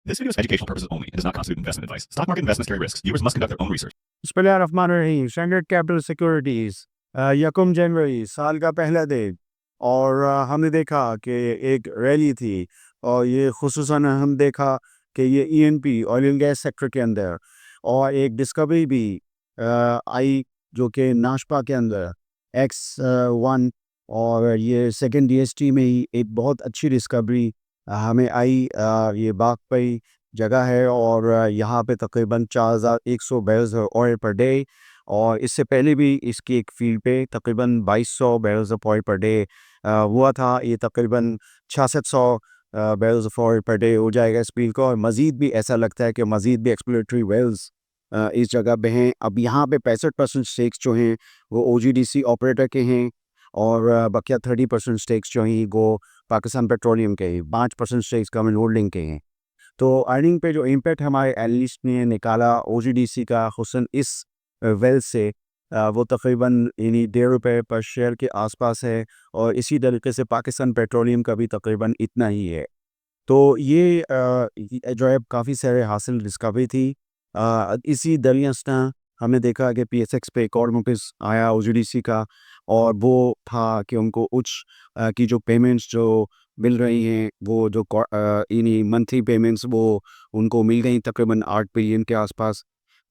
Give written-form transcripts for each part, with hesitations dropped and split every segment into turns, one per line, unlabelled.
This video is for educational purposes only and does not constitute investment advice. Stock market investments carry risks. Viewers must conduct their own research.
बिस्मिल्लाहिर्रहमानिर्रहीम। Standard capital securities यकम जनवरी साल का पहला दिन और हमने देखा कि एक रैली थी और ये खुसूसन हम देखा कि ये ENP oil and gas sector के अंदर और एक डिस्कवरी भी आई जो कि नाशपा के अंदर X1 और ये सेकंड डीएसटी में ही एक बहुत अच्छी डिस्कवरी हमें आई। ये बागपई जगह है और यहाँ पे तकरीबन 4100 बैरल्स ऑयल पर डे और इससे पहले भी इसकी एक फील्ड पे तकरीबन 2200 barrels of oil per day हुआ था। ये तकरीबन 6600 barrels of oil per day हो जाएगा इस फील्ड को और मज़ीद भी ऐसा लगता है कि मज़ीद भी एक्सप्लोरेटरी वेल्स इस जगह पे हैं। अब यहाँ पे 65% स्टेक्स जो हैं वो OGDC ऑपरेटर के हैं और बकिया 30% स्टेक्स जो हैं वो पाकिस्तान पेट्रोलियम के हैं, 5% स्टेक्स गवर्नमेंट होल्डिंग के हैं। तो अर्निंग पे जो इम्पैक्ट हमारे एनालिस्ट ने निकाला OGDC का हुसन इस वेल से वो तकरीबन यानी ₹1.5 पर शेयर के आसपास है और इसी तरीके से पाकिस्तान पेट्रोलियम का भी तकरीबन इतना ही है। तो ये जो है काफ़ी सारे हासिल डिस्कवरी थी। इसी दरियास्ता हमने देखा कि PSX पे एक और नोटिस आया OGDC का और वो था कि उनको उच्च की जो पेमेंट्स जो मिल रही हैं वो जो यानी मंथली पेमेंट्स वो उनको मिल गई तकरीबन 8 बिलियन के आसपास।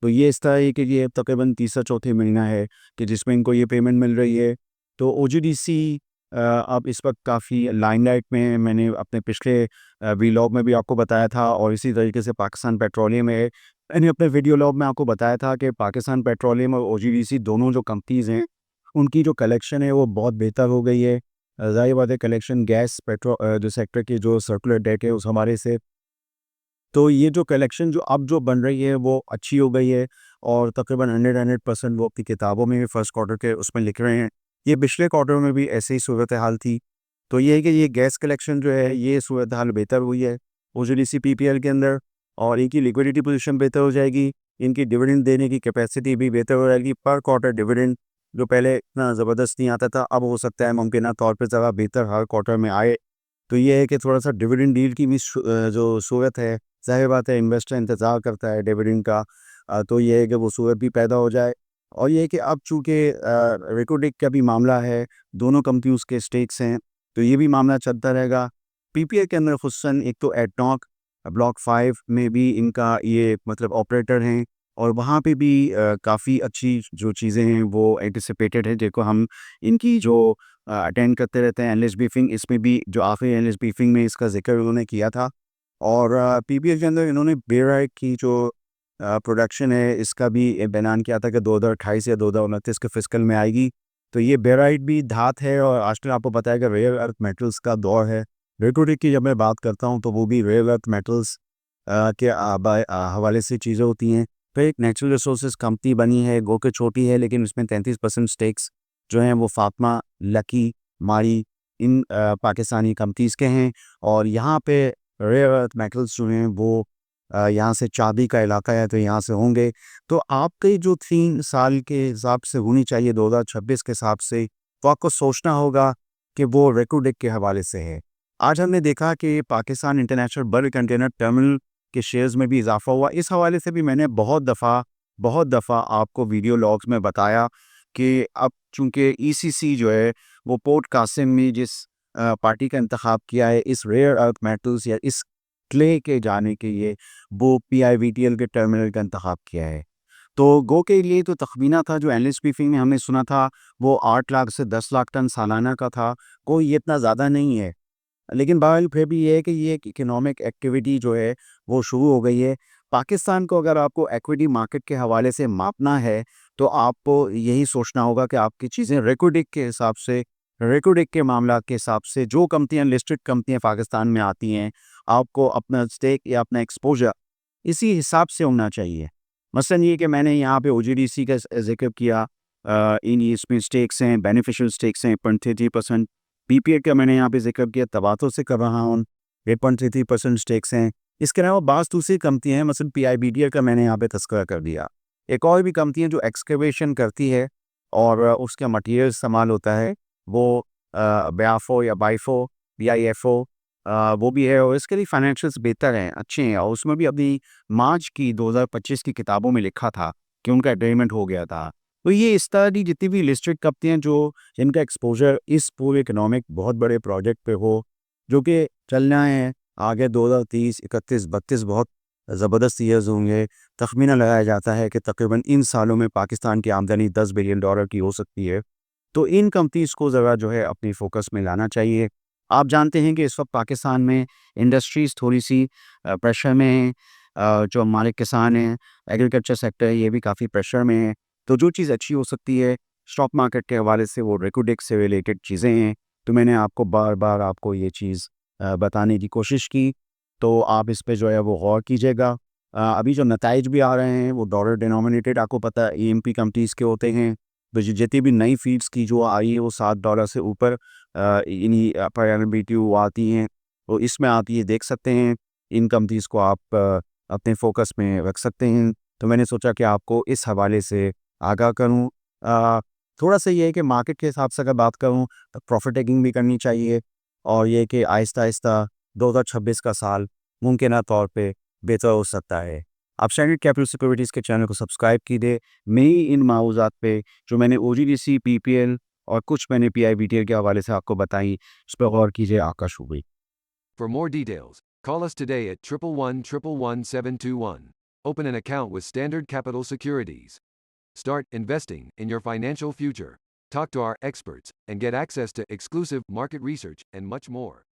तो ये इस तरह है कि ये तकरीबन तीसरा चौथा महीना है कि जिसमें इनको ये पेमेंट मिल रही है। तो OGDC अब इस वक्त काफ़ी लाइमलाइट में है। मैंने अपने पिछले व्लॉग में भी आपको बताया था और इसी तरीके से पाकिस्तान पेट्रोलियम है। मैंने अपने वीडियो लॉग में आपको बताया था कि पाकिस्तान पेट्रोलियम और OGDC दोनों जो कंपनीज़ हैं उनकी जो कलेक्शन है वो बहुत बेहतर हो गई है। ज़ाहिर बात है कलेक्शन गैस जो सेक्टर की जो सर्कुलर डेट है उस हवाले से तो ये जो कलेक्शन जो अब जो बन रही है वो अच्छी हो गई है और तकरीबन 100% वो अपनी किताबों में भी फर्स्ट क्वार्टर के उसमें लिख रहे हैं। ये पिछले क्वार्टर में भी ऐसे ही सूरत हाल थी। तो ये है कि ये गैस कलेक्शन जो है ये सूरत हाल बेहतर हुई है OGDC PPL के अंदर और इनकी लिक्विडिटी पोजीशन बेहतर हो जाएगी। इनकी डिविडेंड देने की कैपेसिटी भी बेहतर हो जाएगी। पर क्वार्टर डिविडेंड जो पहले इतना ज़बरदस्त नहीं आता था अब हो सकता है मुमकिन तौर पर ज़रा बेहतर हर क्वार्टर में आए। तो ये है कि थोड़ा सा डिविडेंड डील की भी जो सूरत है ज़ाहिर बात है इन्वेस्टर इंतज़ार करता है डिविडेंड का। तो ये है कि वो सूरत भी पैदा हो जाए और ये है कि अब चूँकि रेकोडिक का भी मामला है, दोनों कंपनीज़ के स्टेक्स हैं तो ये भी मामला चलता रहेगा। PPL के अंदर खुसूसन एक तो एडनॉक ब्लॉक 5 में भी इनका ये मतलब ऑपरेटर हैं और वहाँ पे भी काफ़ी अच्छी जो चीज़ें हैं वो एंटिसिपेटेड है जिनको हम इनकी जो अटेंड करते रहते हैं एनालिस्ट ब्रीफिंग। इसमें भी जो आखिरी एनालिस्ट ब्रीफिंग में इसका जिक्र उन्होंने किया था और PPL के अंदर इन्होंने बेराइट की जो प्रोडक्शन है इसका भी ऐलान किया था कि 2028 या 2029 के फिस्कल में आएगी। तो ये बेराइट भी धात है और आजकल आपको पता है कि रेयर अर्थ मेटल्स का दौर है। रेकोडिक की जब मैं बात करता हूँ तो वो भी रेयर अर्थ मेटल्स के हवाले से चीज़ें होती हैं। तो एक नेचुरल रिसोर्सेज कंपनी बनी है गो के छोटी है लेकिन इसमें 33% स्टेक्स जो हैं वो फातिमा लकी मारी इन पाकिस्तानी कंपनीज़ के हैं और यहाँ पे रेयर अर्थ मेटल्स जो हैं वो यहाँ से चाबी का इलाका है तो यहाँ से होंगे। तो आपके जो 3 साल के हिसाब से होनी चाहिए 2026 के हिसाब से तो आपको सोचना होगा कि वो रेकोडिक के हवाले से है। आज हमने देखा कि Pakistan international bulk container terminal के शेयर्स में भी इजाफा हुआ। इस हवाले से भी मैंने बहुत दफ़ा आपको वीडियो लॉग्स में बताया कि अब चूँकि ECC जो है वो पोर्ट कासिम में जिस पार्टी का इंतखाब किया है इस रेयर अर्थ मेटल्स या इस क्ले के जाने के लिए वो PIVTL के टर्मिनल का इंतखाब किया है। तो गो के लिए तो तखमीना था जो एनालिस्ट ब्रीफिंग में हमने सुना था वो 8 लाख से 10 लाख टन सालाना का था। कोई ये इतना ज़्यादा नहीं है लेकिन बहरहाल फिर भी ये है कि ये इकोनॉमिक एक्टिविटी जो है वो शुरू हो गई है। पाकिस्तान को अगर आपको इक्विटी मार्केट के हवाले से मापना है तो आपको यही सोचना होगा कि आपकी चीज़ें रेकोडिक के हिसाब से रेकोडिक के मामला के हिसाब से जो कंपनियां लिस्टेड कंपनियां पाकिस्तान में आती हैं आपको अपना स्टेक या अपना एक्सपोजर इसी हिसाब से होना चाहिए। मसलन ये कि मैंने यहाँ पे OGDC का जिक्र किया इन इसमें स्टेक्स हैं बेनिफिशियल स्टेक्स हैं 0.33%। PPL का मैंने यहाँ पे जिक्र किया तबातो से कर रहा हूँ 8.33% स्टेक्स हैं। इसके अलावा बाज़ दूसरी कंपनियाँ हैं मसलन PIBDL का मैंने यहाँ पे तस्करा कर दिया। एक और भी कंपनी है जो एक्सकेवेशन करती है और उसका मटीरियल इस्तेमाल होता है वो BIFO या BIFO वो भी है और इसके लिए फाइनेंशियल्स बेहतर हैं, अच्छे हैं और उसमें भी अभी मार्च की 2025 की किताबों में लिखा था कि उनका एग्रीमेंट हो गया था। तो ये इस तरह की जितनी भी लिस्टेड कंपनियाँ जो जिनका एक्सपोज़र इस पूरे इकोनॉमिक बहुत बड़े प्रोजेक्ट पे हो, जो कि चलना है आगे 2030, 31, 32 बहुत ज़बरदस्त ईयर्स होंगे। तख़मीना लगाया जाता है कि तकरीबन इन सालों में पाकिस्तान की आमदनी $10 बिलियन की हो सकती है। तो इन कंपनीज़ को ज़रा जो है अपनी फ़ोकस में लाना चाहिए। आप जानते हैं कि इस वक़्त पाकिस्तान में इंडस्ट्रीज़ थोड़ी-सी प्रेशर में हैं। जो हमारे किसान हैं, एग्रीकल्चर सेक्टर है, ये भी काफ़ी प्रेशर में है। तो जो चीज़ अच्छी हो सकती है, स्टॉक मार्केट के हवाले से वो रेकुडेक से रिलेटेड चीज़ें हैं। तो मैंने आपको बार-बार आपको ये चीज़ बताने की कोशिश की, तो आप इस पे जो है वो गौर कीजिएगा। अभी जो नताइज भी आ रहे हैं, वो डॉलर डिनोमिनेटेड आपको पता है ईएमपी कंपनीज़ के होते हैं। तो जितनी भी नई फ़ीड्स की जो आई है, वो $7 से ऊपर इन्हीं पर एनबीटीयू आती हैं। तो इसमें आप ये देख सकते हैं, इन कंपनीज़ को आप अपने फ़ोकस में रख सकते हैं। तो मैंने सोचा कि आपको इस हवाले से आगाह करूँ। थोड़ा-सा ये है कि मार्केट के हिसाब से अगर बात करूँ, तो प्रॉफ़िट टेकिंग भी करनी चाहिए और ये कि आहिस्ता-आहिस्ता 2026 का साल मुमकिना तौर पे बेहतर हो सकता है। आप स्टैंडर्ड कैपिटल सिक्योरिटीज़ के चैनल को सब्सक्राइब कीजिए। मैं ही इन माऊज़ात पे जो मैंने ओजीडीसी, पीपीएल और कुछ मैंने पीआईबीटीएल के हवाले से आपको बताई, उस पे गौर कीजिए। आकाश हुई।
For more details, call us today at 111-111-721. Open an account with Standard Capital Securities. Start investing in your financial future. Talk to our experts and get access to exclusive market research and much more.